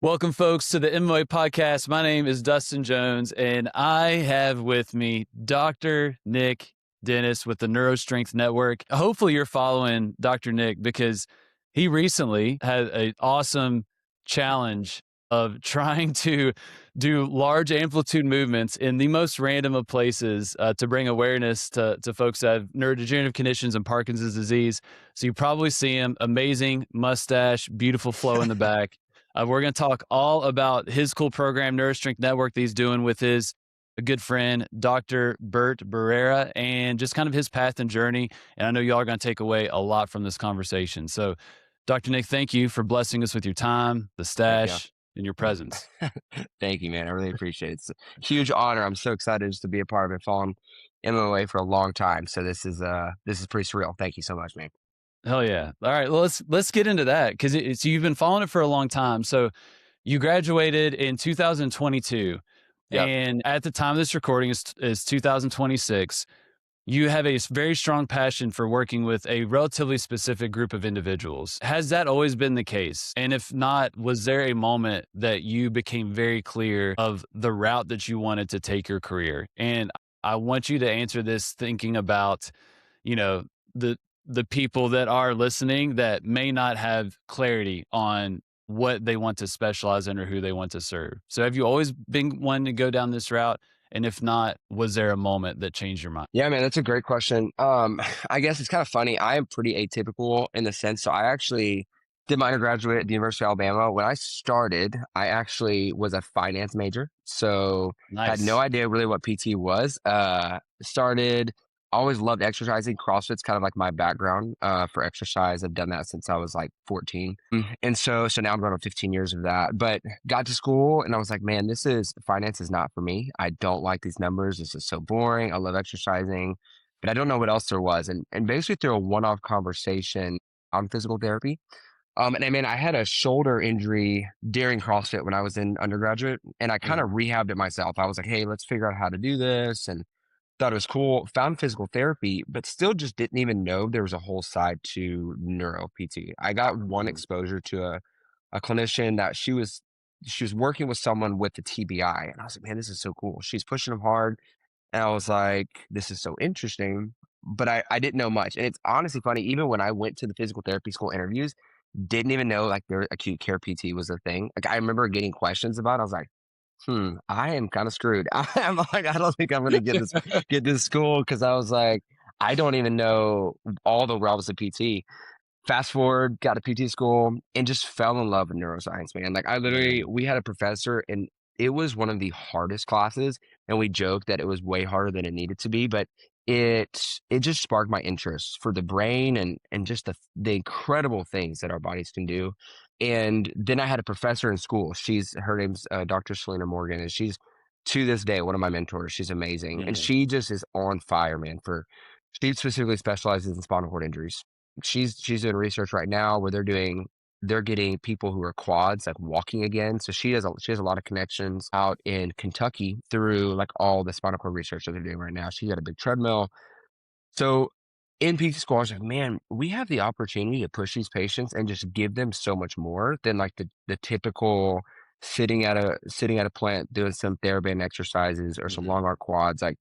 Welcome, folks, to the MMA podcast. My name is Dustin Jones, and I have with me Dr. Nick Dennis with the NeuroStrength Network. Hopefully, you're following Dr. Nick because he recently had an awesome challenge of trying to do large amplitude movements in the most random of places to bring awareness to folks that have neurodegenerative conditions and Parkinson's disease. So you probably see him, amazing mustache, beautiful flow in the back. We're going to talk all about his cool program, NeuroStrength Network, that he's doing with his good friend, Dr. Bert Barrera, and just kind of his path and journey. And I know y'all are going to take away a lot from this conversation. So, Dr. Nick, thank you for blessing us with your time, the stash, and your presence. Thank you, man. I really appreciate it. It's a huge honor. I'm so excited just to be a part of it. Following MMA for a long time, so this is pretty surreal. Thank you so much, man. Hell yeah. All right. Well, let's get into that because it's you've been following it for a long time. So you graduated in 2022. Yep. And at the time of this recording is 2026. You have a very strong passion for working with a relatively specific group of individuals. Has that always been the case? And if not, was there a moment that you became very clear of the route that you wanted to take your career? And I want you to answer this thinking about, you know, the people that are listening that may not have clarity on what they want to specialize in or who they want to serve. So have you always been wanting to go down this route? And if not, was there a moment that changed your mind? Yeah, man, that's a great question. I guess it's kind of funny. I am pretty atypical in the sense. So I actually did my undergraduate at the University of Alabama. When I started, I actually was a finance major. So had no Nice. idea really what PT was. Started always loved exercising. CrossFit's kind of like my background for exercise. I've done that since I was like 14. And so now I'm going on 15 years of that. But got to school and I was like, man, finance is not for me. I don't like these numbers. This is so boring. I love exercising, but I don't know what else there was. And basically through a one-off conversation on physical therapy. And I mean, I had a shoulder injury during CrossFit when I was in undergraduate, and I kind of rehabbed it myself. I was like, hey, let's figure out how to do this. And thought it was cool, found physical therapy, but still just didn't even know there was a whole side to neuro PT. I got one exposure to a clinician that she was working with someone with the TBI. And I was like, man, this is so cool. She's pushing them hard. And I was like, this is so interesting. But I didn't know much. And it's honestly funny, even when I went to the physical therapy school interviews, didn't even know like their acute care PT was a thing. Like I remember getting questions about it. I was like, I am kind of screwed. I'm like, I don't think I'm going to get this school because I was like, I don't even know all the realms of PT. Fast forward, got a PT school and just fell in love with neuroscience, man. Like we had a professor and it was one of the hardest classes. And we joked that it was way harder than it needed to be, but it just sparked my interest for the brain and just the incredible things that our bodies can do. And then I had a professor in school. Her name's Dr. Selena Morgan, and she's to this day one of my mentors. She's amazing, and she just is on fire, man. She specifically specializes in spinal cord injuries. She's doing research right now where they're getting people who are quads like walking again. So she has a lot of connections out in Kentucky through like all the spinal cord research that they're doing right now. She's got a big treadmill. So in PT school, I was like, man, we have the opportunity to push these patients and just give them so much more than like the typical sitting at a plant doing some TheraBand exercises or some long arc quads. Like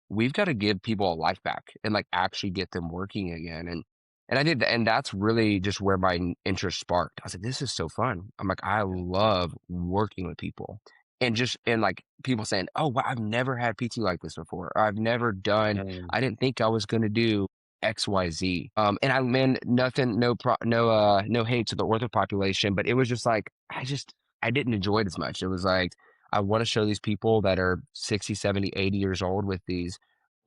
we've got to give people a life back and like actually get them working again. And I did, and that's really just where my interest sparked. I was like, this is so fun. I'm like, I love working with people. And like people saying, oh, wow, I've never had PT like this before. Or I've never done, I didn't think I was going to do XYZ. And I mean, nothing, no hate to the ortho population, but it was just like, I didn't enjoy it as much. It was like, I want to show these people that are 60, 70, 80 years old with these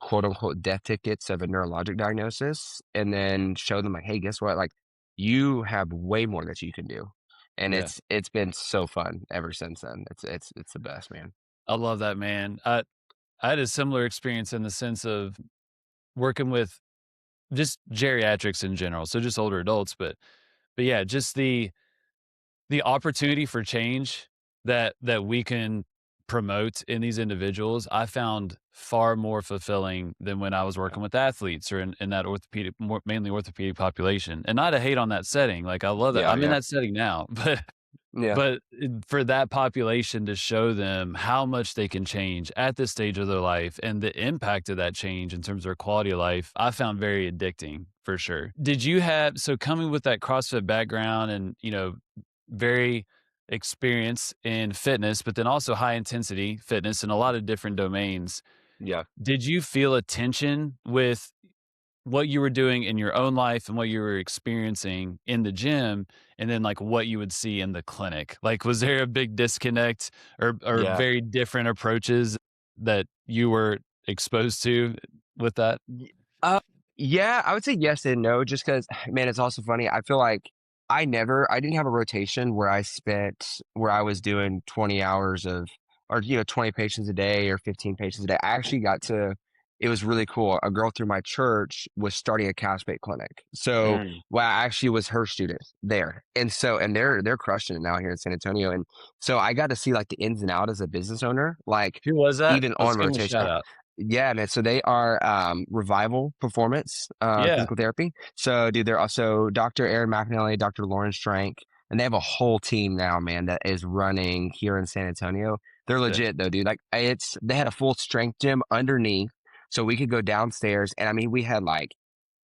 quote unquote death tickets of a neurologic diagnosis and then show them like, hey, guess what? Like you have way more that you can do. And Yeah. it's been so fun ever since then. It's the best, man. I love that, man. I had a similar experience in the sense of working with just geriatrics in general. So just older adults, but yeah, just the opportunity for change that we can promote in these individuals, I found far more fulfilling than when I was working with athletes or in that mainly orthopedic population. And not a hate on that setting. Like I love that. Yeah, I'm in yeah. that setting now, but Yeah. But for that population to show them how much they can change at this stage of their life and the impact of that change in terms of their quality of life, I found very addicting for sure. Did you have, so coming with that CrossFit background and, very experienced in fitness, but then also high intensity fitness in a lot of different domains, Yeah. did you feel a tension with what you were doing in your own life and what you were experiencing in the gym, and then, like, what you would see in the clinic? Like, was there a big disconnect or Yeah. very different approaches that you were exposed to with that? Y yeah, I would say yes and no, just because, man, it's also funny. I feel like I didn't have a rotation where I was doing 20 hours of or, 20 patients a day or 15 patients a day. I actually got to it was really cool. A girl through my church was starting a castrate clinic. So, Mm. well, I actually was her student there. And they're crushing it now here in San Antonio. And so I got to see like the ins and outs as a business owner, like Who was that? even Let's on give him a rotation. shout out. Yeah, man. So they are Revival Performance Yeah, Physical Therapy. So, dude, they're also Dr. Aaron McNally, Dr. Lauren Strank, and they have a whole team now, man, that is running here in San Antonio. They're sick. legit though, dude. Like they had a full strength gym underneath, so we could go downstairs, and I mean, we had like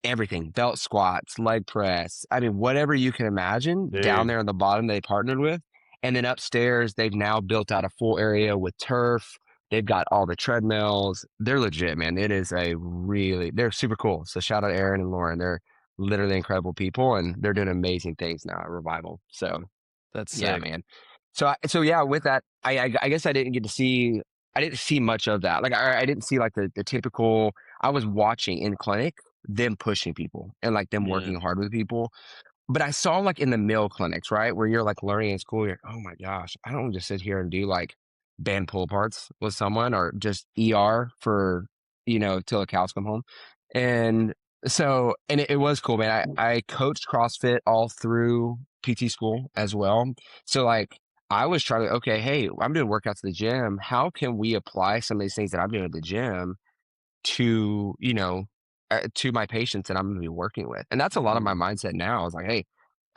everything, belt squats, leg press. I mean, whatever you can imagine down Dude, there on the bottom they partnered with. And then upstairs, they've now built out a full area with turf. They've got all the treadmills. They're legit, man. They're super cool. So shout out Aaron and Lauren. They're literally incredible people and they're doing amazing things now at Revival. So that's yeah, sick. man. So yeah, with that, I guess I didn't see much of that. Like I didn't see like the typical. I was watching in clinic them pushing people and like them Yeah. working hard with people. But I saw like in the mill clinics, right, where you're like learning in school, you're like, oh my gosh, I don't just sit here and do like band pull parts with someone or just ER for, till the cows come home. And and it was cool, man. I coached CrossFit all through PT school as well. So like I was trying to, okay, hey, I'm doing workouts at the gym. How can we apply some of these things that I'm doing at the gym to, to my patients that I'm going to be working with. And that's a lot of my Mhm. mindset now. Is like, hey,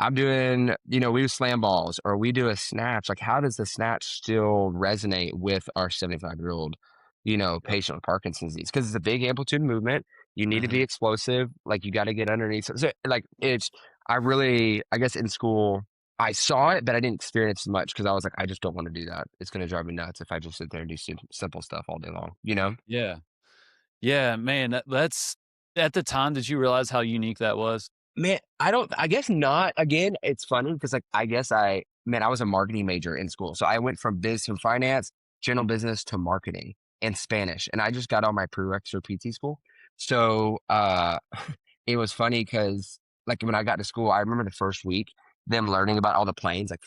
I'm doing, we do slam balls or we do a snatch. Like, how does the snatch still resonate with our 75-year-old, Yep. patient with Parkinson's disease? Because it's a big amplitude movement. You need to be Mhm. explosive. Like, you got to get underneath. So, like, I guess in school, I saw it, but I didn't experience as much because I was like, I just don't want to do that. It's going to drive me nuts if I just sit there and do simple stuff all day long, you know? Yeah. Yeah, man, that's at the time, did you realize how unique that was? Man, I guess not. Again, it's funny because like I was a marketing major in school. So I went from business and finance, general business to marketing and Spanish. And I just got all my prereqs for PT school. So it was funny because like when I got to school, I remember the first week them learning about all the planes, like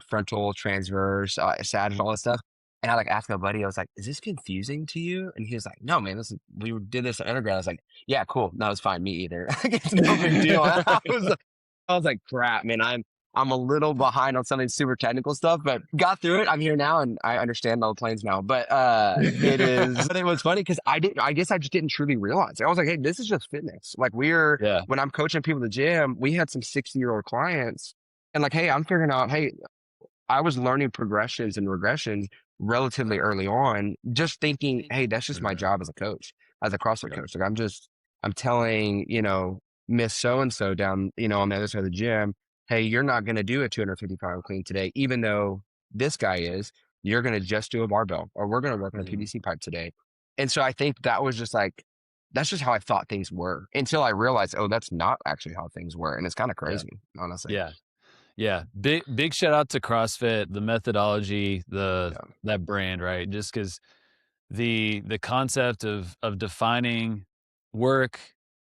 frontal, transverse, sagittal, all this stuff. And I like asked my buddy, I was like, "Is this confusing to you?" And he was like, "No, man, we did this at undergrad." I was like, "Yeah, cool. No, it's fine. Me either. It's no big deal." I was like, "Crap, man. I'm a little behind on something super technical stuff, but got through it. I'm here now, and I understand all the planes now." But it is. But it was funny because I didn't. I guess I just didn't truly realize. I was like, "Hey, this is just fitness. Like Yeah. when I'm coaching people in the gym, we had some 60-year-old clients, and like, hey, I'm figuring out, hey, I was learning progressions and regressions relatively early on, just thinking, hey, that's just my Mhm. job as a coach, as a CrossFit Yep. coach. Like I'm telling, Miss So and so down, on the other side of the gym, hey, you're not going to do a 250-pound clean today, even though this guy is. You're going to just do a barbell, or we're going to work on a Mhm. PVC pipe today. And so I think that was just like, that's just how I thought things were until I realized, oh, that's not actually how things were. And it's kind of Yeah. crazy, honestly. Yeah. Yeah. Big shout out to CrossFit, the methodology, Yeah. that brand, right? Just because the concept of defining work,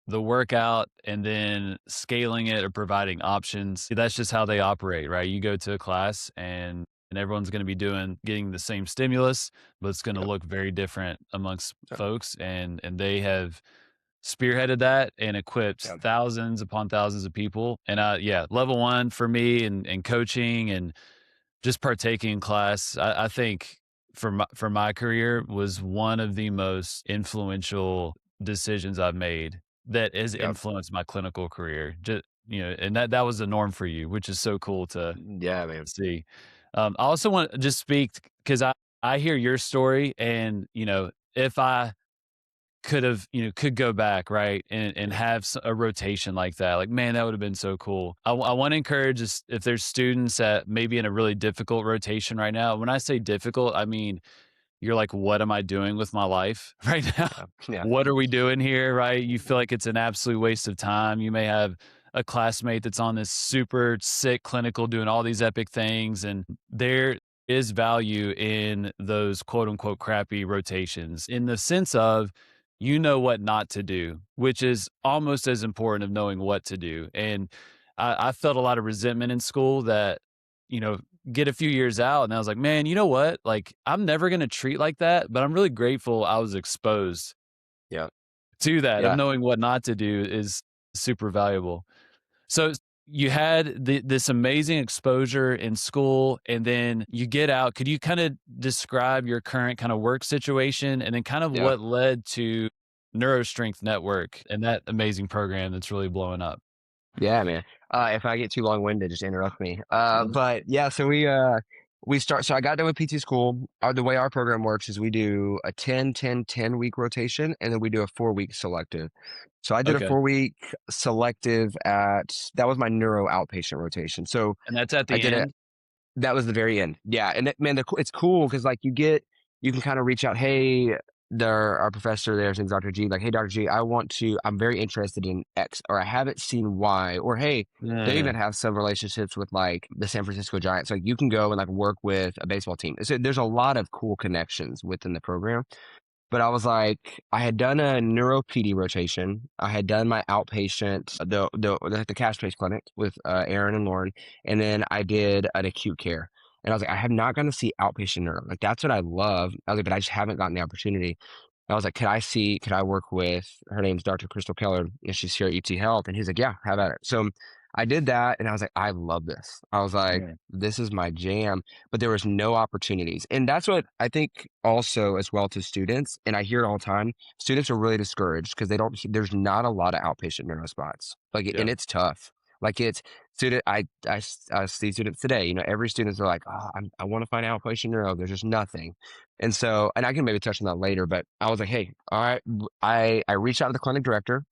the workout, and then scaling it or providing options, that's just how they operate, right? You go to a class and everyone's going to be getting the same stimulus, but it's going to Yep. look very different amongst Yep. folks, and they have spearheaded that and equipped Yep. thousands upon thousands of people. And yeah, level one for me and coaching and just partaking in class, I think for my career was one of the most influential decisions I've made that has Yep. influenced my clinical career. Just and that was the norm for you, which is so cool to Yeah, man. see. I also want to just speak because I hear your story, and if I could have, could go back, right, and Yeah. have a rotation like that, like, man, that would have been so cool. I want to encourage if there's students that maybe in a really difficult rotation right now. When I say difficult, I mean you're like, what am I doing with my life right now? Yeah. Yeah. What are we doing here? Right? You feel like it's an absolute waste of time. You may have a classmate that's on this super sick clinical doing all these epic things. And there is value in those quote unquote crappy rotations in the sense of, what not to do, which is almost as important of knowing what to do. And I felt a lot of resentment in school that, you know, get a few years out and I was like, man, you know what? Like, I'm never going to treat like that, but I'm really grateful I was exposed Yeah. to that of Yeah. knowing what not to do is super valuable. So you had this amazing exposure in school and then you get out. Could you kind of describe your current kind of work situation and then kind of Yeah. what led to NeuroStrength Network and that amazing program that's really blowing up? Yeah, man. If I get too long-winded, just interrupt me. Mhm. But yeah, so we start. So I got done with PT school. The way our program works is we do a 10-10-10 week rotation, and then we do a 4 week selective. So I did a Okay. 4 week selective that was my neuro outpatient rotation. So And that's at I the did it. end? That was the very end. Yeah, and man, it's cool because like you can kind of reach out. Hey, our professor there, his name's Dr. G. Like, hey, Dr. G, I'm very interested in X, or I haven't seen Y, or hey, they Yeah. even have some relationships with like the San Francisco Giants. Like, you can go and like work with a baseball team. So there's a lot of cool connections within the program. But I was like, I had done a neuro PD rotation. I had done my outpatient, the cash based clinic with Aaron and Lauren, and then I did an acute care. And I was like, I have not gone to see outpatient neuro. Like that's what I love. I was like, but I just haven't gotten the opportunity. I was like, could I work with, her name's Dr. Crystal Keller, and she's here at UT Health. And he's like, yeah, have at it. So I did that, and I was like, I love this. I was like, Yeah. this is my jam. But there was no opportunities. And that's what I think also as well to students, and I hear it all the time, students are really discouraged because there's not a lot of outpatient neuro spots. Like, Yeah. and it's tough. Like it's student, I see students today, every students are like, oh, I want to find outpatient neuro. There's just nothing. And so, and I can maybe touch on that later, but I was like, hey, all right. I reached out to the clinic director.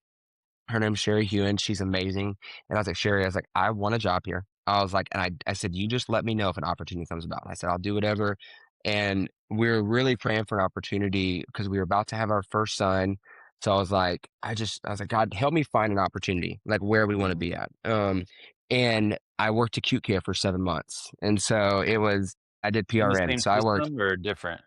Her name's Sherry Hewen. She's amazing. And I was like, Sherry, I was like, I want a job here. I was like, and I said, you just let me know if an opportunity comes about. I said, I'll do whatever. And we are really praying for an opportunity because we were about to have our first son. So I was like, God, help me find an opportunity, like where we want to Mhm. be at. And I worked acute care for 7 months. And so I did In the PRN. same So I worked, system or different?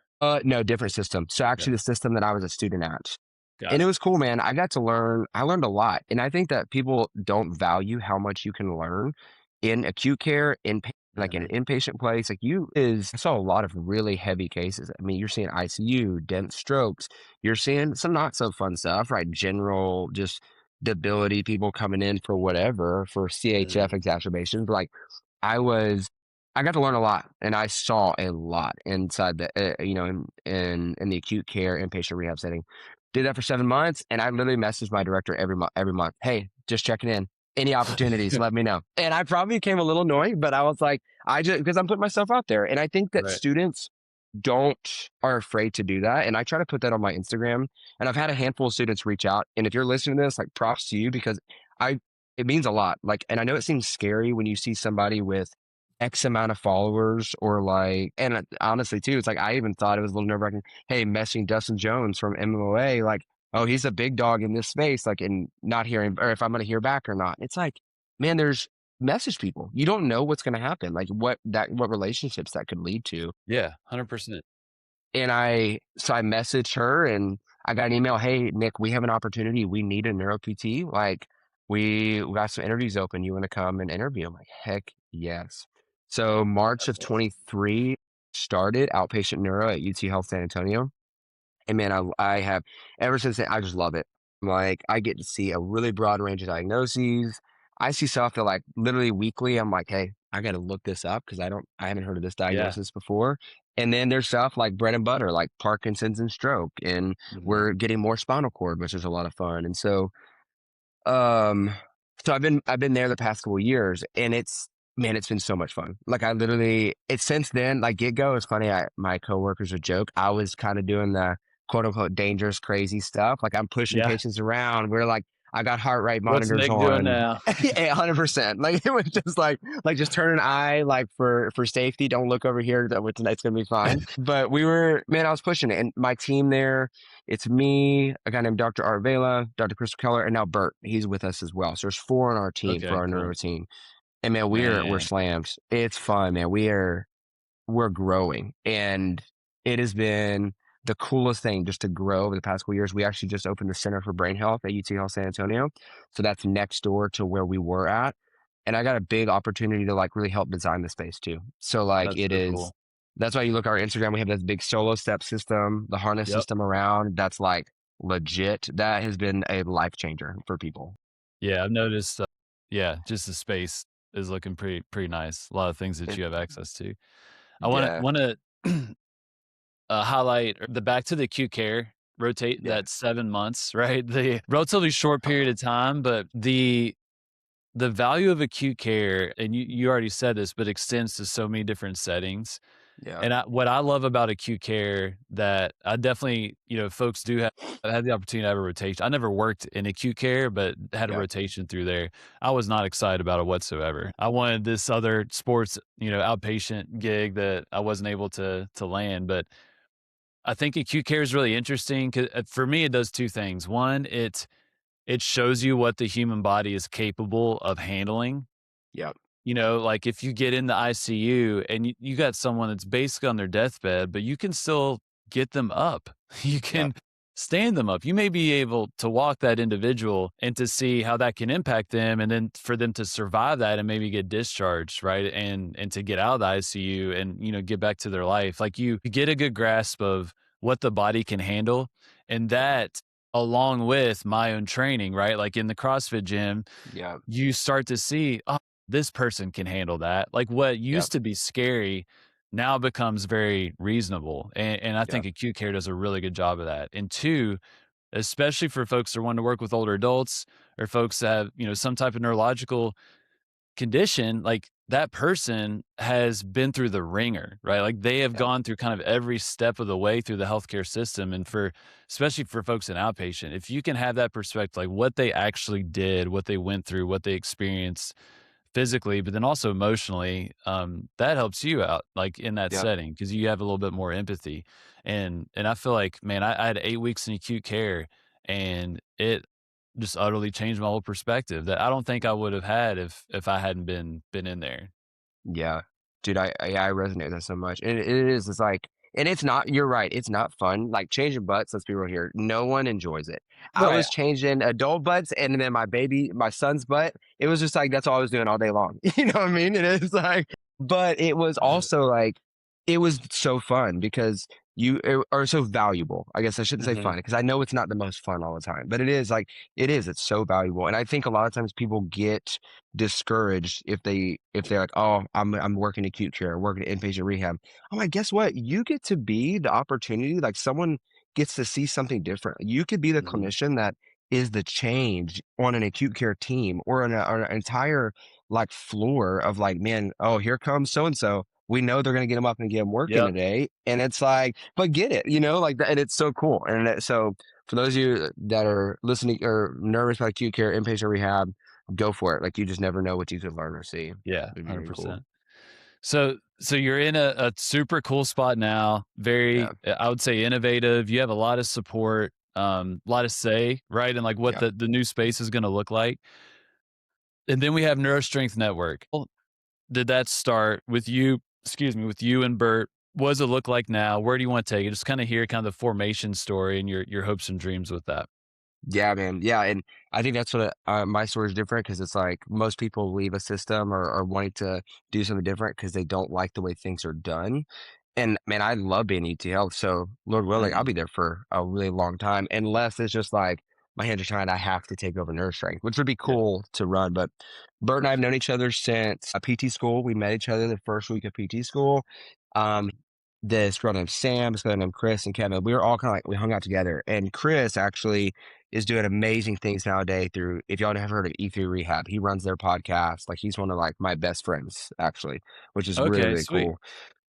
no, different system. So Yeah. actually the system that I was a student at. And it Gotcha. was cool, man. I learned a lot. And I think that people don't value how much you can learn in acute care, like in Mhm. an inpatient place. I saw a lot of really heavy cases. I mean, you're seeing ICU, dense strokes. You're seeing some not so fun stuff, right? General, just debility, people coming in for whatever, for CHF Mhm. exacerbations. I was, I got to learn a lot, and I saw a lot inside in the acute care inpatient rehab setting. Did that for 7 months, and I literally messaged my director every month. Every month, hey, just checking in. Any opportunities, let me know. And I probably became a little annoying, but I was like, I just because I'm putting myself out there, and I think that Right. students don't are afraid to do that. And I try to put that on my Instagram. And I've had a handful of students reach out. And if you're listening to this, like props to you because I it means a lot. Like, and I know it seems scary when you see somebody with X amount of followers or like, and honestly too, it's like I even thought it was a little nerve wracking. Hey, messaging Dustin Jones from MMOA, like, oh, he's a big dog in this space, like, and not hearing, or if I'm going to hear back or not. It's like, man, there's message people. You don't know what's going to happen, like what relationships that could lead to. Yeah, 100%. And so I messaged her and I got an email. Hey, Nick, we have an opportunity. We need a neuro PT. Like we got some interviews open. You want to come and interview? I'm like, heck yes. So March That's of awesome. 23 started outpatient neuro at UT Health San Antonio. And man, I have ever since then, I just love it. Like I get to see a really broad range of diagnoses. I see stuff that like literally weekly. I'm like, hey, I got to look this up because I haven't heard of this Yeah. diagnosis before. And then there's stuff like bread and butter, like Parkinson's and stroke, and Mhm. we're getting more spinal cord, which is a lot of fun. And so, um, So I've been there the past couple of years, and it's man, it's been so much fun. Like I literally, it's since then, like get go. It's funny. My coworkers would joke. I was kind of doing the quote unquote dangerous, crazy stuff. Like I'm pushing Yeah. patients around. We're like, I got heart rate What's monitors Nick doing on. now? 100%. Like it was just like just turn an eye like for safety. Don't look over here. Tonight's gonna be fine. But we were, man, I was pushing it, and my team there. It's me, a guy named Dr. Art Vela, Dr. Christopher Keller, and now Bert. He's with us as well. So there's four on our team for Okay, our neuro cool. team. And man, we're Man, slammed. It's fun, man. We're growing, and it has been the coolest thing just to grow over the past couple years. We actually just opened the Center for Brain Health at UT Health San Antonio, so that's next door to where we were at. And I got a big opportunity to like really help design the space too. So like that's it so is. cool. That's why you look at our Instagram. We have this big solo step system, the harness Yep. system around. That's like legit. That has been a life changer for people. Yeah, I've noticed, yeah, just the space is looking pretty nice. A lot of things that It, you have access to. I yeah, wanna highlight the back to the acute care rotate yeah, that 7 months, right? The relatively short period of time, but the value of acute care, and you already said this, but extends to so many different settings. yeah, And what I love about acute care that I definitely, folks do have I had the opportunity to have a rotation. I never worked in acute care, but had a yeah, rotation through there. I was not excited about it whatsoever. I wanted this other sports, outpatient gig that I wasn't able to land. But I think acute care is really interesting because for me, it does two things. One, it shows you what the human body is capable of handling. yeah, Like if you get in the ICU and you got someone that's basically on their deathbed, but you can still get them up. You yeah, can stand them up. You may be able to walk that individual and to see how that can impact them and then for them to survive that and maybe get discharged, right? And to get out of the ICU and get back to their life. Like you get a good grasp of what the body can handle and yeah, that along with my own training, right? Like in the CrossFit gym, yeah, you start to see, "Oh, this person can handle that." Like, what yeah, used to be scary now becomes very reasonable, and I yeah, think acute care does a really good job of that. And 2, especially for folks that want to work with older adults or folks that have, some type of neurological condition, like, that person has been through the ringer, right? Like, they have yeah, gone through kind of every step of the way through the healthcare system, and for especially for folks in outpatient, if you can have that perspective, like, what they actually did, what they went through, what they experienced physically, but then also emotionally, that helps you out, like, in that yeah, setting because you have a little bit more empathy, and I feel like, man, I had 8 weeks in acute care, and it just utterly changed my whole perspective that I don't think I would have had if I hadn't been in there. yeah. Dude, I resonate with that so much. And it is, it's like, and it's not, you're right, it's not fun. Like changing butts, let's be real here. No one enjoys it. I Right. was changing adult butts and then my son's butt. It was just like that's all I was doing all day long. You know what I mean? And it's like, but it was also like it was so fun because are so valuable. I guess I shouldn't say Mhm. fun because I know it's not the most fun all the time, but it is like it is. It's so valuable. And I think a lot of times people get discouraged if they're like, oh, I'm working acute care, working inpatient rehab. I'm like, guess what? You get to be the opportunity, like someone gets to see something different. You could be the Mhm. clinician that is the change on an acute care team or on an entire like floor of like, man, oh, here comes so and so. We know they're gonna get them up and get them working Yep. today. And it's like, but get it, like that, and it's so cool. And so for those of you that are listening or nervous about acute care, inpatient rehab, go for it. Like you just never know what you could learn or see. Yeah, It'd be very cool. 100%. So you're in a super cool spot now, Yeah. very, I would say innovative. You have a lot of support, a lot of say, right? And like what Yeah. the new space is going to look like. And then we have NeuroStrength Network. Well, did that start with you, excuse me, with you and Bert? What does it look like now? Where do you want to take it? Just kind of hear kind of the formation story and your hopes and dreams with that. Yeah, man. Yeah, and I think that's what my story is different because it's like most people leave a system or wanting to do something different because they don't like the way things are done. And man, I love being ETL. So Lord willing, I'll Mhm. be there for a really long time, unless it's just like my hands are tied. I have to take over nurse strength, which would be Yeah. cool to run. But Bert and I have known each other since PT school. We met each other the first week of PT school. this girl named Sam, this girl named Chris and Kevin. We were all kind of like, we hung out together. And Chris actually is doing amazing things nowadays through, if y'all have heard of E3 Rehab, he runs their podcast. Like he's one of like my best friends actually, which is really, Okay, really sweet. cool.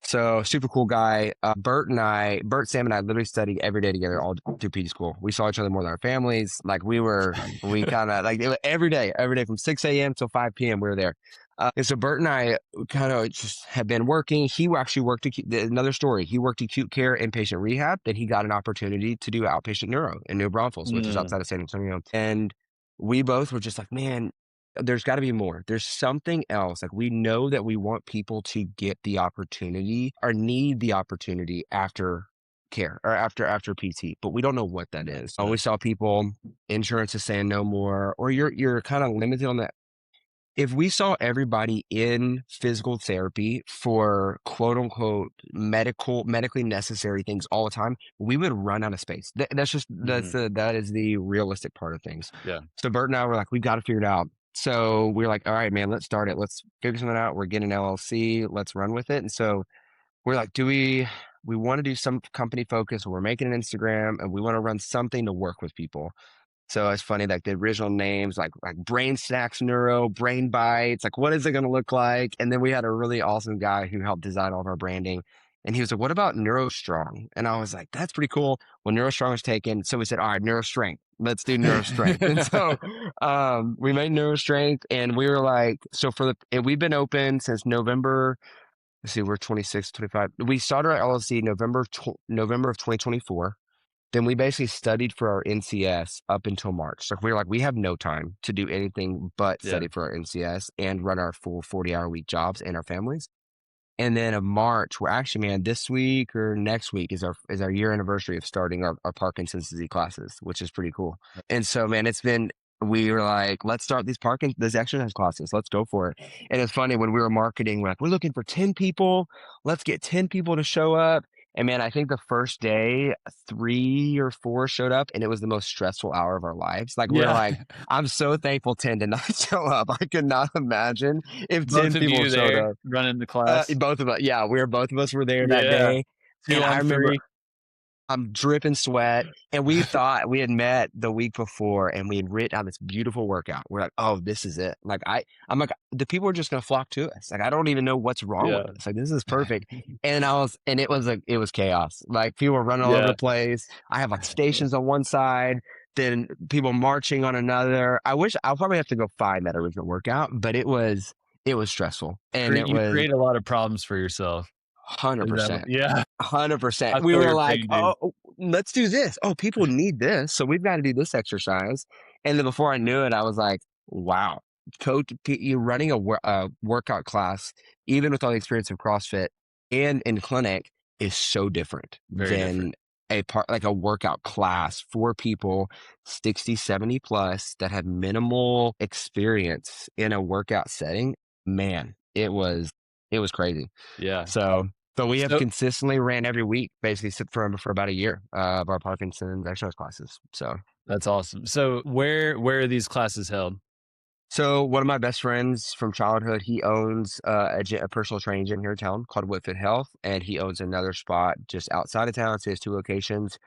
So super cool guy. Bert, Sam and I literally studied every day together all through PT school. We saw each other more than our families. Like we kind of like it was every day from 6 a.m. till 5 p.m. We were there. And so Bert and I kind of just have been working. He actually worked another story. He worked acute care inpatient rehab. Then he got an opportunity to do outpatient neuro in New Braunfels, which is Mm, outside of San Antonio. And we both were just like, man, there's got to be more. There's something else. Like we know that we want people to get the opportunity or need the opportunity after care or after PT, but we don't know what that is. We saw people, insurance is saying no more, or you're kind of limited on that. If we saw everybody in physical therapy for quote unquote medically necessary things all the time, we would run out of space. mhm. That is the realistic part of things. Yeah. So Bert and I were like, we've got to figure it out. So we're like, all right, man, let's start it. Let's figure something out. We're getting an LLC. Let's run with it. And so we're like, we want to do some company focus. We're making an Instagram and we want to run something to work with people. So it's funny, like the original names, like Brain Snacks Neuro, Brain Bites, like what is it going to look like? And then we had a really awesome guy who helped design all of our branding. And he was like, what about NeuroStrong? And I was like, that's pretty cool. Well, NeuroStrong was taken. So we said, all right, NeuroStrength. Let's do NeuroStrength. And so we made NeuroStrength and we were like, and we've been open since November. Let's see, we're 26, 25. We started our LLC November of 2024. Then we basically studied for our NCS up until March. So we were like, we have no time to do anything but Yeah. study for our NCS and run our full 40-hour week jobs and our families. And then of March, we're actually, man, this week or next week is our year anniversary of starting our Parkinson's disease classes, which is pretty cool. And so, man, we were like, let's start these exercise classes. Let's go for it. And it's funny when we were marketing, we're like, we're looking for 10 people. Let's get 10 people to show up. And man, I think the first day, 3 or 4 showed up and it was the most stressful hour of our lives. Like we're Yeah. like, I'm so thankful 10 did not show up. I could not imagine if Both 10 of people you showed there up. running the class. Both of us, yeah, both of us were there that Yeah. day. Two And I on remember three. I'm dripping sweat. And we thought we had met the week before and we had written out this beautiful workout. We're like, oh, this is it. I'm like, the people are just going to flock to us. Like, I don't even know what's wrong with Yeah. us. Like, this is perfect. And it was chaos. Like, people were running all over Yeah. the place. I have like stations on one side, then people marching on another. I'll probably have to go find that original workout, but it was stressful. And it You was create a lot of problems for yourself. Is that what 100%. yeah. 100%. I We feel were your like, pain, dude. oh, let's do this. Oh, people need this. So we've got to do this exercise. And then before I knew it, I was like, wow, you're running a workout class, even with all the experience of CrossFit and in clinic, is so different Very different. than like a workout class for people 60, 70 plus that have minimal experience in a workout setting. Man, it was crazy. Yeah. So, but we have So consistently ran every week, basically for about a year of our Parkinson's exercise classes. that's awesome. So where are these classes held? So one of my best friends from childhood, he owns a personal training gym here in town called Whitfit Health, and he owns another spot just outside of town. So he has 2 locations.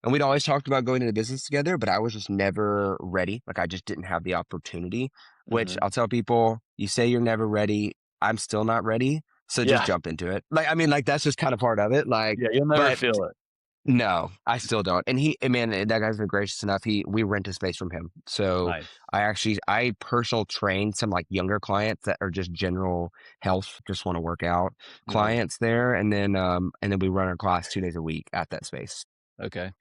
And we'd always talked about going into business together, but I was just never ready. Like I just didn't have the opportunity, which Mhm. I'll tell people, you say you're never ready. I'm still not ready. So just Yeah. jump into it. Like, I mean, like that's just kind of part of it. Like, Yeah, you'll never but feel it. no, I still don't. And man, that guy's been gracious enough. We rent a space from him. So Nice. I personal train some like younger clients that are just general health, just want to work out Mhm. clients there. And then we run our class 2 days a week at that space. Okay.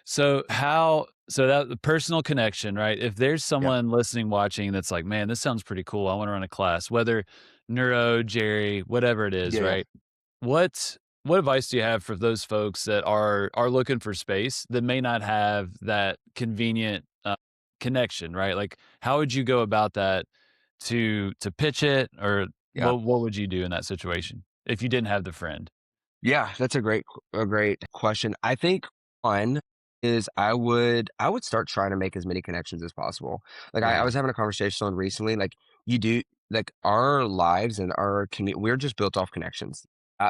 So that the personal connection, right? If there's Yeah. someone listening, watching that's like, man, this sounds pretty cool. I want to run a class, whether neuro, Jerry, whatever it is, Yeah. Yeah. right? What advice do you have for those folks that are looking for space that may not have that convenient connection, right? Like, how would you go about that to pitch it, or Yeah. what would you do in that situation if you didn't have the friend? Yeah, that's a great question. I think one is I would start trying to make as many connections as possible. Like I Yeah. was having a conversation on recently, like you do like our lives and our community, we're just built off connections.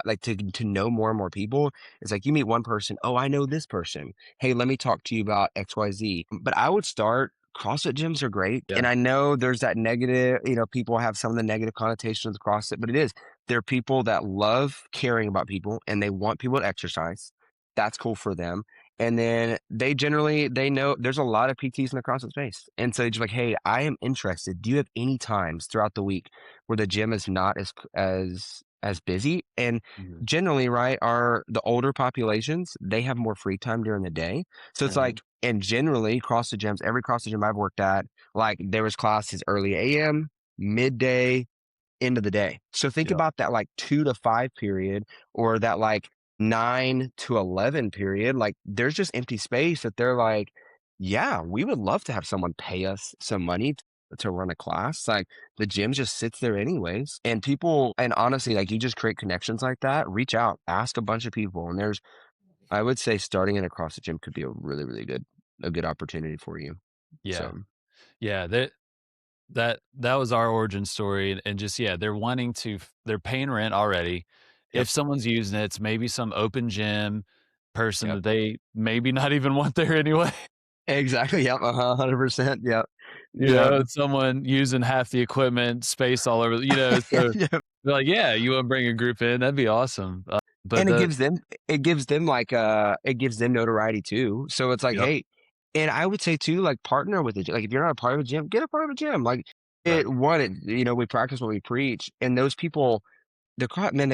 like to know more and more people. It's like you meet one person, oh, I know this person. Hey, let me talk to you about XYZ. But I would start. CrossFit gyms are great. Yeah. And I know there's that negative, people have some of the negative connotations of CrossFit, but it is. There are people that love caring about people and they want people to exercise. That's cool for them. And then they know there's a lot of PTs in the CrossFit space. And so it's like, hey, I am interested. Do you have any times throughout the week where the gym is not as busy? And Mhm. generally, right, are the older populations, they have more free time during the day. So it's Mhm. like, and generally CrossFit gyms, every CrossFit gym I've worked at, like there was classes early AM, midday, end of the day. So think Yep. about that like 2 to 5 period, or that like 9 to 11 period. Like there's just empty space that they're like, yeah, we would love to have someone pay us some money to run a class. Like the gym just sits there anyways. And people, and honestly, like you just create connections like that, reach out, ask a bunch of people. And I would say starting in a CrossFit gym could be a really, really a good opportunity for you. Yeah. So, Yeah. That was our origin story, and just yeah, they're paying rent already. yep, If someone's using it, it's maybe some open gym person yep. that they maybe not even want there anyway. Exactly. Yep. 100%. Yep. Yep. It's someone using half the equipment, space all over, so Yep. they're like, "Yeah, you wanna bring a group in? That'd be awesome." But And the it gives them notoriety too. So it's like, Yep, hey, and I would say too, like partner with it. Like if you're not a part of a gym, get a part of a gym. Like right, we practice what we preach. And those people, the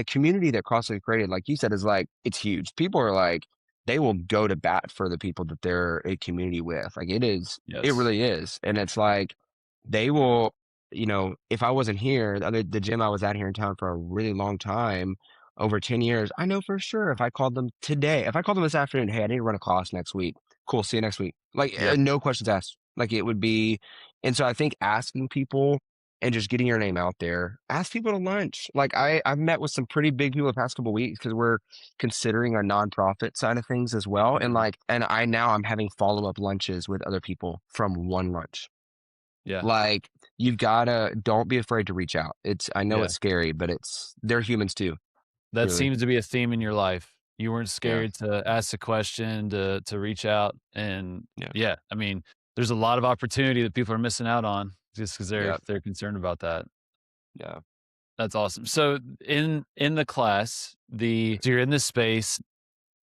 community that CrossFit created, like you said, is like, it's huge. People are like, they will go to bat for the people that they're a community with. Like it yes, really is. And it's like, they will, if I wasn't here, the gym I was at here in town for a really long time, over 10 years, I know for sure if I called them today, if I called them this afternoon, hey, I need to run a class next week. Cool. See you next week. Like, yep, no questions asked. Like it would be. And so I think asking people and just getting your name out there, ask people to lunch. Like I've met with some pretty big people the past couple of weeks because we're considering a nonprofit side of things as well. And mhm, I'm having follow-up lunches with other people from one lunch. yeah, Like don't be afraid to reach out. I know yeah. it's scary, but they're humans too, That really. seems to be a theme in your life. You weren't Yeah. scared to ask a question, to reach out, and Yeah. yeah, I mean, there's a lot of opportunity that people are missing out on just because Yeah. they're concerned about that. Yeah. That's awesome. So in the class, the so you're in this space,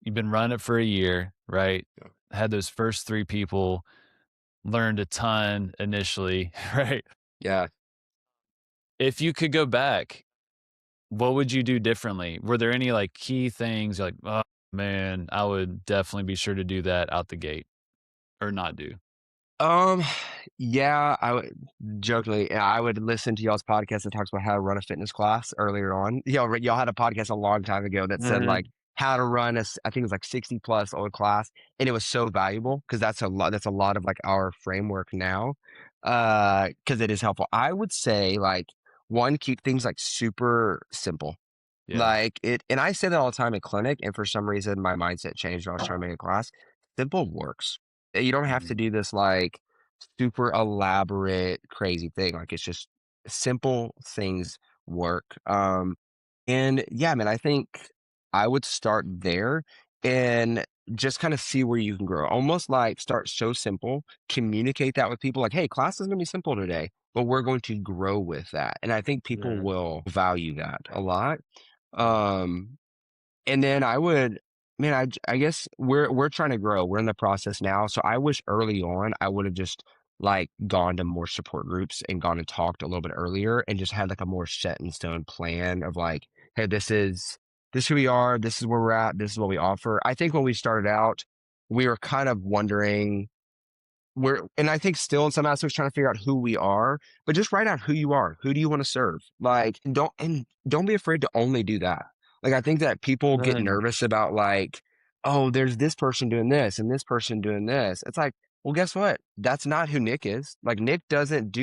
you've been running it for a year, right? Yeah. Had those first 3 people, learned a ton initially, right? Yeah. If you could go back, what would you do differently? Were there any, like, key things you're like, "Oh, man, I would definitely be sure to do that out the gate," or not do? Um, yeah, I would jokingly, yeah, I would listen to y'all's podcast that talks about how to run a fitness class earlier on. Y'all had a podcast a long time ago that said like Mhm. how to run I think it was like 60 plus old class. And it was so valuable because that's a lot of like our framework now. Cause it is helpful. I would say like one, keep things like super simple. Yeah. Like it, and I say that all the time in clinic, and for some reason my mindset changed when I was trying to make a class. Simple works. You don't have Mhm. to do this like super elaborate, crazy thing. Like it's just simple things work. And yeah, man, I think I would start there and just kind of see where you can grow. Almost like start so simple, communicate that with people like, hey, class is gonna be simple today, but we're going to grow with that. And I think people Mhm. will value that a lot. Um, and then I guess we're trying to grow. We're in the process now. So I wish early on I would have just like gone to more support groups and gone and talked a little bit earlier and just had like a more set in stone plan of like, hey, this is who we are, this is where we're at, this is what we offer. I think when we started out, we were kind of wondering and I think still in some aspects trying to figure out who we are, but just write out who you are. Who do you want to serve? Like, don't be afraid to only do that. Like, I think that people get Mhm. nervous about like, oh, there's this person doing this and this person doing this. It's like, well, guess what? That's not who Nick is. Like, Nick doesn't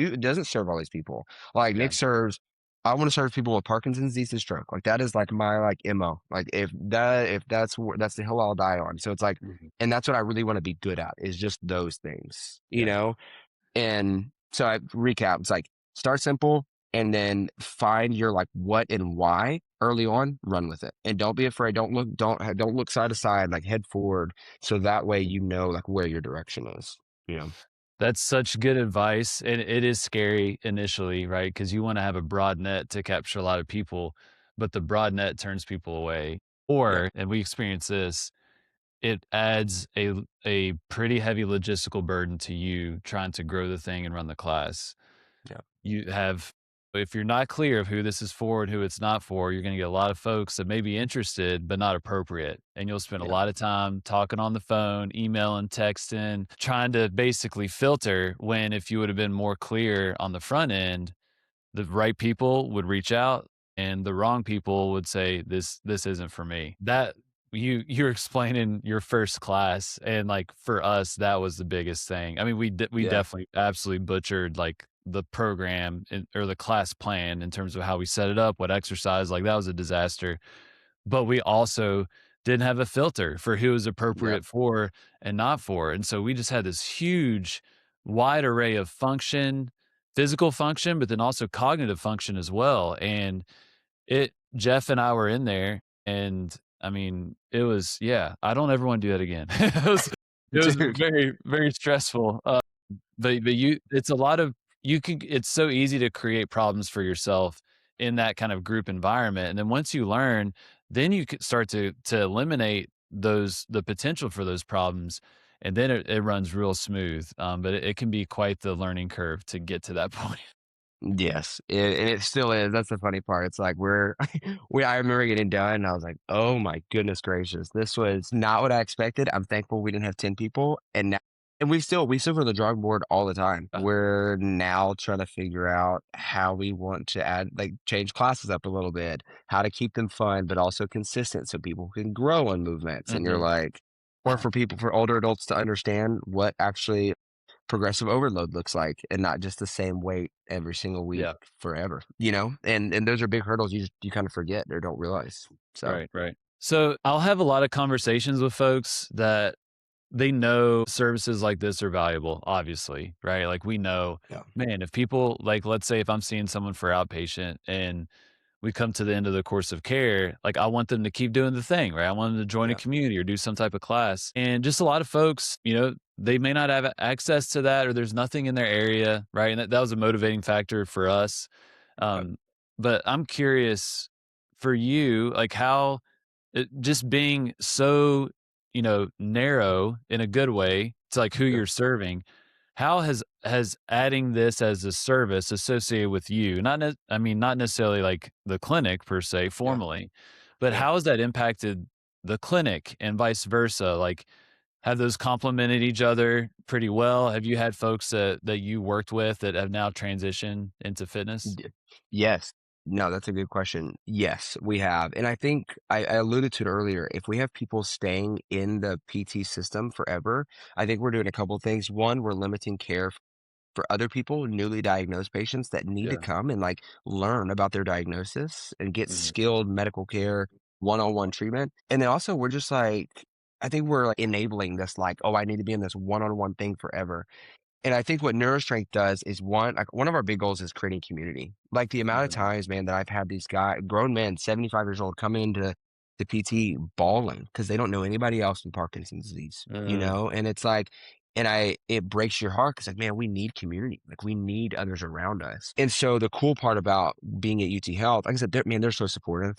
serve all these people. Like, Yeah. Nick serves. I want to serve people with Parkinson's disease and stroke. Like that is like my like MO. Like if that's the hill I'll die on. So it's like, Mhm. and that's what I really want to be good at is just those things, you Yeah. know? And so I recap, it's like start simple, and then find your like what and why early on, run with it. And don't be afraid. Don't look side to side, like head forward. So that way, you know, like where your direction is, you know? That's such good advice, and it is scary initially, right? Because you wanna have a broad net to capture a lot of people, but the broad net turns people away, Yep. or and we experience this, it adds a pretty heavy logistical burden to you trying to grow the thing and run the class. Yep. You have if you're not clear of who this is for and who it's not for, you're gonna get a lot of folks that may be interested, but not appropriate, and you'll spend a Yep. lot of time talking on the phone, emailing, texting, trying to basically filter when if you would have been more clear on the front end, the right people would reach out and the wrong people would say, this isn't for me." That you're explaining your first class, and, like, for us, that was the biggest thing. I mean, we Yeah. definitely absolutely butchered, like, the program or the class plan in terms of how we set it up, what exercise, like, that was a disaster. But we also didn't have a filter for who was Yep. appropriate for and not for, and so we just had this huge, wide array of function, physical function, but then also cognitive function as well, and it Jeff and I were in there, and, I mean, it was yeah, I don't ever wanna do that again. It was Dude. very, very stressful, but you it's a lot of you can it's so easy to create problems for yourself in that kind of group environment, and then once you learn, then you could start to eliminate the potential for those problems, and then it runs real smooth, but it can be quite the learning curve to get to that point. Yes, and it still is. That's the funny part. It's like we're I remember getting done, and I was like, "Oh my goodness gracious, this was not what I expected." I'm thankful we didn't have 10 people, and now and we still for the drawing board all the time. We're now trying to figure out how we want to add like change classes up a little bit, how to keep them fun but also consistent so people can grow on movements. And you're Mhm. like, or for people for older adults to understand what actually progressive overload looks like and not just the same weight every single week Yeah. forever, you know? And those are big hurdles you kind of forget or don't realize. So, Right, right. So, I'll have a lot of conversations with folks that they know services like this are valuable, obviously, right? Like, we know, yeah. man, if people like, let's say if I'm seeing someone for outpatient and we come to the end of the course of care, like, I want them to keep doing the thing, right? I want them to join a Yeah. community or do some type of class. And just a lot of folks, they may not have access to that or there's nothing in their area, right? And that was a motivating factor for us. Yep. Um, but I'm curious for you, like how just being so, narrow in a good way to like who Yeah. you're serving, how has adding this as a service associated with you, I mean, not necessarily like the clinic per se Yeah. formally, but Yeah. how has that impacted the clinic and vice versa? Like, have those complemented each other pretty well? Have you had folks that you worked with that have now transitioned into fitness? D Yes. No, that's a good question. Yes, we have, and I think I alluded to it earlier. If we have people staying in the PT system forever, I think we're doing a couple things. One, we're limiting care for other people, newly diagnosed patients that need to Yeah. come and, like, learn about their diagnosis and get Mhm. skilled medical care, one-on-one treatment, and then also we're just, like I think we're, like, enabling this, like, "Oh, I need to be in this one-on-one thing forever." And I think what NeuroStrength does is one of our big goals is creating community. Like the amount of Mhm. times, man, that I've had these grown men, 75 years old, come into the PT bawling because they don't know anybody else with Parkinson's disease, you Uh, know? And it's like, it breaks your heart because like, man, we need community. Like we need others around us. And so the cool part about being at UT Health, like I said, they're so supportive.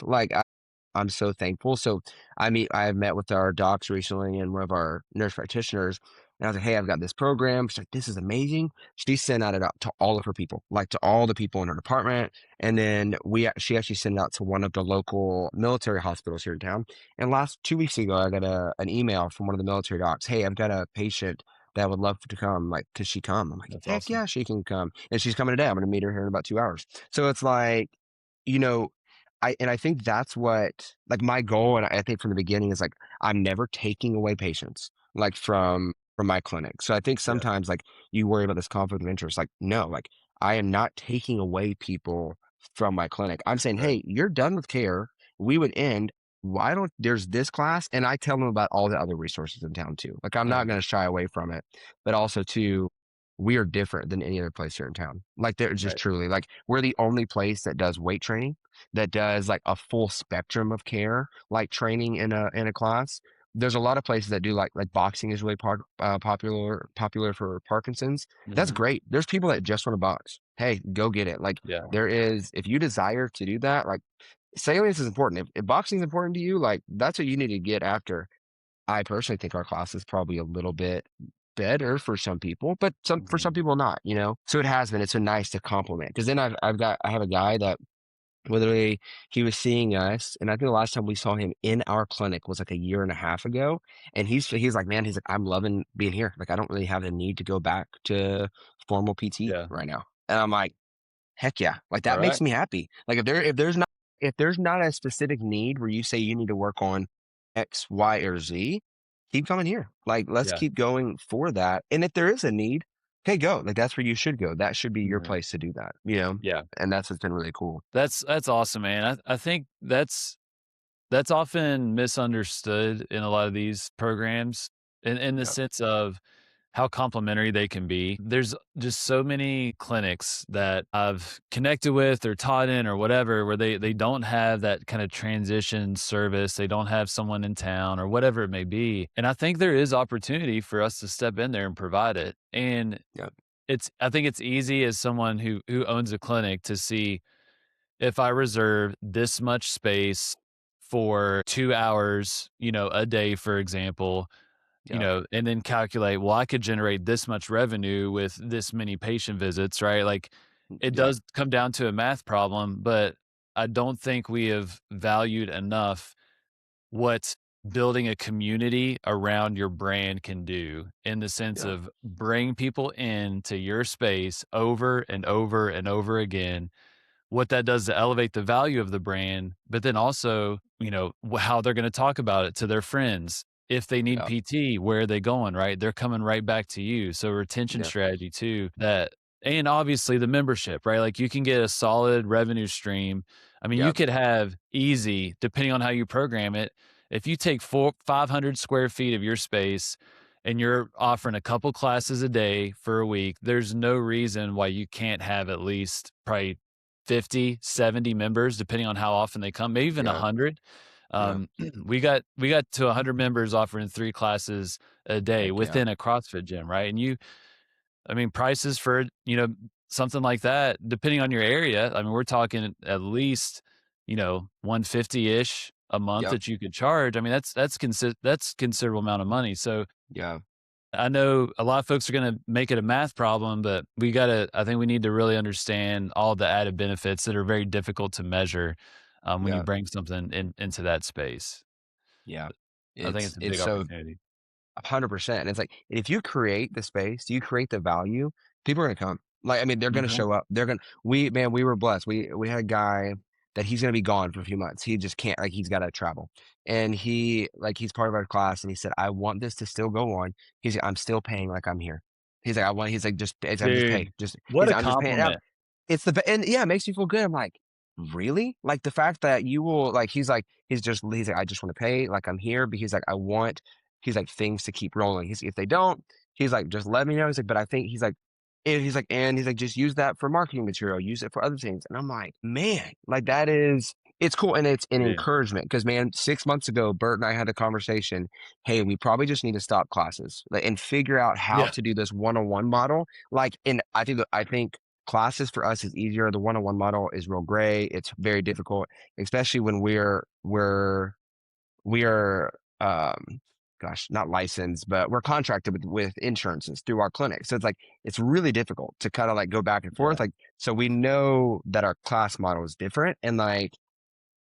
I'm so thankful. So I met with our docs recently and one of our nurse practitioners, and I was like, "Hey, I've got this program." She's like, "This is amazing." She sent it out to all of her people, like to all the people in her department. And then she actually sent it out to one of the local military hospitals here in town. And last 2 weeks ago, I got an email from one of the military docs. "Hey, I've got a patient that would love to come. Like, could she come?" I'm like, that's "Heck awesome. yeah, she can come." And she's coming today. I'm going to meet her here in about 2 hours. So it's like, you know, I think that's what like my goal, and I think from the beginning is like I'm never taking away patients like from my clinic. So I think Yeah, sometimes like you worry about this conflict of interest. Like, no, like I am not taking away people from my clinic. I'm saying, right. hey, you're done with care. We would end. Why don't there's this class? And I tell them about all the other resources in town too. Like I'm not Uh-huh. going to shy away from it, but also too. we are different than any other place here in town. Like they're just Right. truly like we're the only place that does weight training, that does like a full spectrum of care, like training in a class. There's a lot of places that do like boxing is really popular for Parkinson's. That's Hmm. great. There's people that just want to box. Hey, go get it. Like Yeah. there is, if you desire to do that, like salience is important. If boxing is important to you, like that's what you need to get after. I personally think our class is probably a little bit better for some people, but for some Hmm. people not, you know? So it has been, it's so nice to compliment. Cause then I have a guy that literally he was seeing us. And I think the last time we saw him in our clinic was like a year and a half ago. And he's like, man, he's like, I'm loving being here. Like, I don't really have the need to go back to formal PT Yeah. right now. And I'm like, heck yeah. Like All that makes right. me happy. Like if there's not a specific need where you say you need to work on X, Y, or Z, keep coming here. Like let's Yeah. keep going for that. And if there is a need, okay, go. Like that's where you should go. That should be your Mhm. place to do that, you know? Yeah. And that's what's been really cool. That's awesome, man. I think that's often misunderstood in a lot of these programs in the Yeah. sense of how complimentary they can be. There's just so many clinics that I've connected with or taught in or whatever where they don't have that kind of transition service. They don't have someone in town or whatever it may be. And I think there is opportunity for us to step in there and provide it. And Yeah. I think it's easy as someone who owns a clinic to see if I reserve this much space for 2 hours, a day, for example, Yeah. and then calculate, well, I could generate this much revenue with this many patient visits, right? Like it Yeah. does come down to a math problem, but I don't think we have valued enough what building a community around your brand can do in the sense Yeah. of bring people into your space over and over and over again, what that does to elevate the value of the brand, but then also, how they're going to talk about it to their friends. If they need Yeah. PT, where are they going? Right. They're coming right back to you. So retention Yeah. strategy too, and obviously the membership, right? Like you can get a solid revenue stream. I mean, you Yeah. could have easy, depending on how you program it. If you take 500 square feet of your space and you're offering a couple classes a day for a week, there's no reason why you can't have at least probably 50, 70 members, depending on how often they come, maybe even Yeah. 100. Yeah. We got to 100 members offering 3 classes a day Heck yeah. within a CrossFit gym, right? And I mean, prices for, something like that, depending on your area, I mean, we're talking at least, 150-ish a month Yep. that you could charge. I mean, that's considerable amount of money. So Yeah. I know a lot of folks are going to make it a math problem, but I think we need to really understand all the added benefits that are very difficult to measure when you Yeah. bring something into that space. Yeah. I think it's a It's big so opportunity. 100%. And it's like, if you create the space, you create the value, people are gonna come. Like, I mean, they're gonna Mhm. show up. We were blessed. We had a guy that he's gonna be gone for a few months. He just can't, like, he's gotta travel. And he's part of our class and he said, I want this to still go on. He's like, I'm still paying like I'm here. He's like, I'm just pay. Dude, what a I'm just paying out. compliment. And yeah, it makes me feel good. I'm like, really? Like the fact that you will like he's like, I just want to pay, like I'm here, but he's like, I want things to keep rolling. If they don't, he's like, just let me know. He's like, but I think and he's like, just use that for marketing material, use it for other things. And I'm like, man, like it's cool. And it's an Yeah. encouragement because man, 6 months ago, Bert and I had a conversation. Hey, we probably just need to stop classes and figure out how Yeah. to do this one-on-one model. Like, and I think classes for us is easier. The one-on-one model is real gray. It's very difficult, especially when we are gosh, not licensed, but we're contracted with insurances through our clinic. So it's like it's really difficult to kind of like go back and forth. Yeah. Like, so we know that our class model is different. And like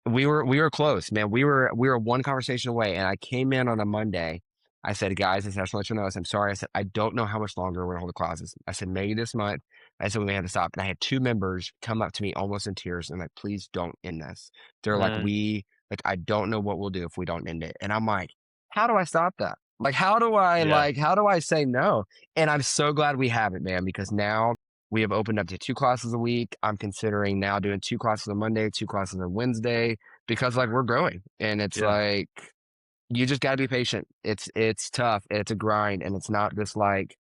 we were close, man. We were one conversation away. And I came in on a Monday. I said, guys, I said, I just want to let you know this. I'm sorry. I said, I don't know how much longer we're gonna hold the classes. I said, maybe this month. I said we may have to stop. And I had two members come up to me almost in tears and like, please don't end this. They're like, Mm, I don't know what we'll do if we don't end it. And I'm like, how do I stop that? Like, yeah. how do I say no? And I'm so glad we have it, man, because now we have opened up to 2 classes a week. I'm considering now doing 2 classes on Monday, 2 classes on Wednesday, because like we're growing and it's Yeah. like you just got to be patient. It's tough. It's a grind and it's not just like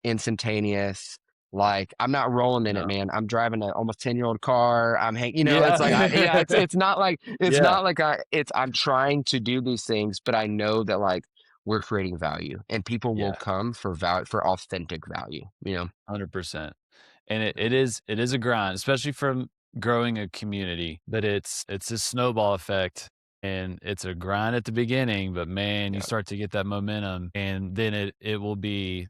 instantaneous. Like I'm not rolling in it, No. man. I'm driving an almost 10-year-old car. I'm hanging, it's like, yeah, Yeah. it's not like, Yeah. I'm trying to do these things, but I know that like we're creating value and people will Yeah. come for value, for authentic value, 100%. And it is a grind, especially from growing a community, but it's a snowball effect, and it's a grind at the beginning, but man, you Yeah. start to get that momentum, and then it will be,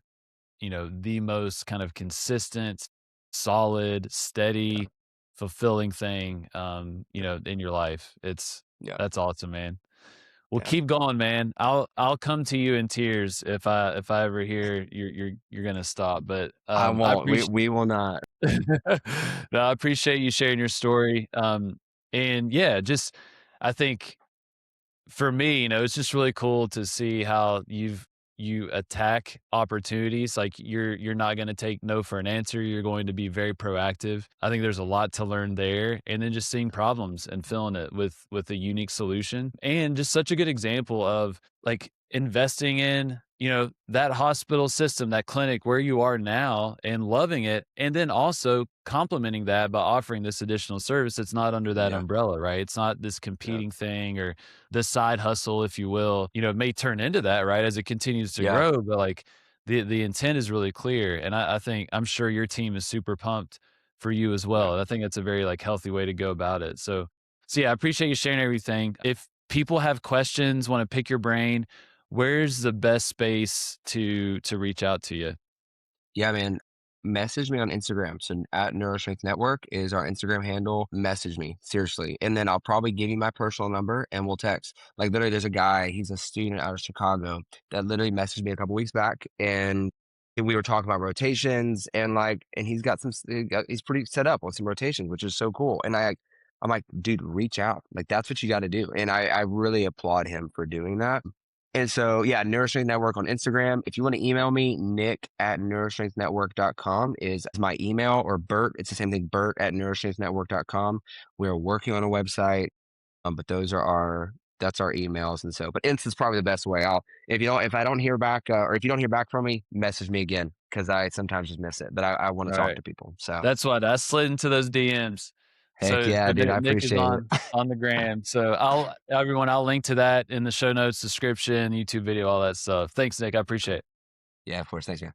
the most kind of consistent, solid, Yeah. steady, fulfilling thing, in your life. Yeah. That's awesome, man. Well, Yeah. keep going, man. I'll come to you in tears if I ever hear you're gonna stop. But I I won't. appreciate We will not. no, I appreciate you sharing your story. And yeah, just I think for me, it's just really cool to see how you attack opportunities. Like you're not going to take no for an answer. You're going to be very proactive. I think there's a lot to learn there. And then just seeing problems and filling it with a unique solution. And just such a good example of like investing in, that hospital system, that clinic where you are now and loving it. And then also complementing that by offering this additional service that's not under that Yeah. umbrella, right? It's not this Yeah. competing thing or the side hustle, if you will, it may turn into that, right, as it continues to Yeah. grow. But like the intent is really clear. And I think I'm sure your team is super pumped for you as Yeah. well. I think that's a very like healthy way to go about it. So yeah, I appreciate you sharing everything. If people have questions, want to pick your brain, where's the best space to reach out to you? Yeah, man. Message me on Instagram. So at NeuroStrength Network is our Instagram handle. Message me, seriously. And then I'll probably give you my personal number and we'll text. Like literally, there's a guy, he's a student out of Chicago that literally messaged me a couple weeks back and we were talking about rotations and like, and he's pretty set up on some rotations, which is so cool. And I'm like, dude, reach out. Like that's what you got to do. And I really applaud him for doing that. And so, yeah, NeuroStrength Network on Instagram. If you want to email me, nick@neurostrengthnetwork.com is my email, or Bert. It's the same thing, Bert at neurostrengthnetwork.com. We're working on a website, but that's our emails. And so, but Insta's probably the best way. If I don't hear back, or if you don't hear back from me, message me again because I sometimes just miss it. But I want to talk Right. to people. So, That's what I slid into those DMs. heck So yeah, so dude. I Nick is appreciate it. on the gram. So I'll link to that in the show notes, description, YouTube video, all that stuff. Thanks, Nick. I appreciate it. Yeah, of course. Thanks, man.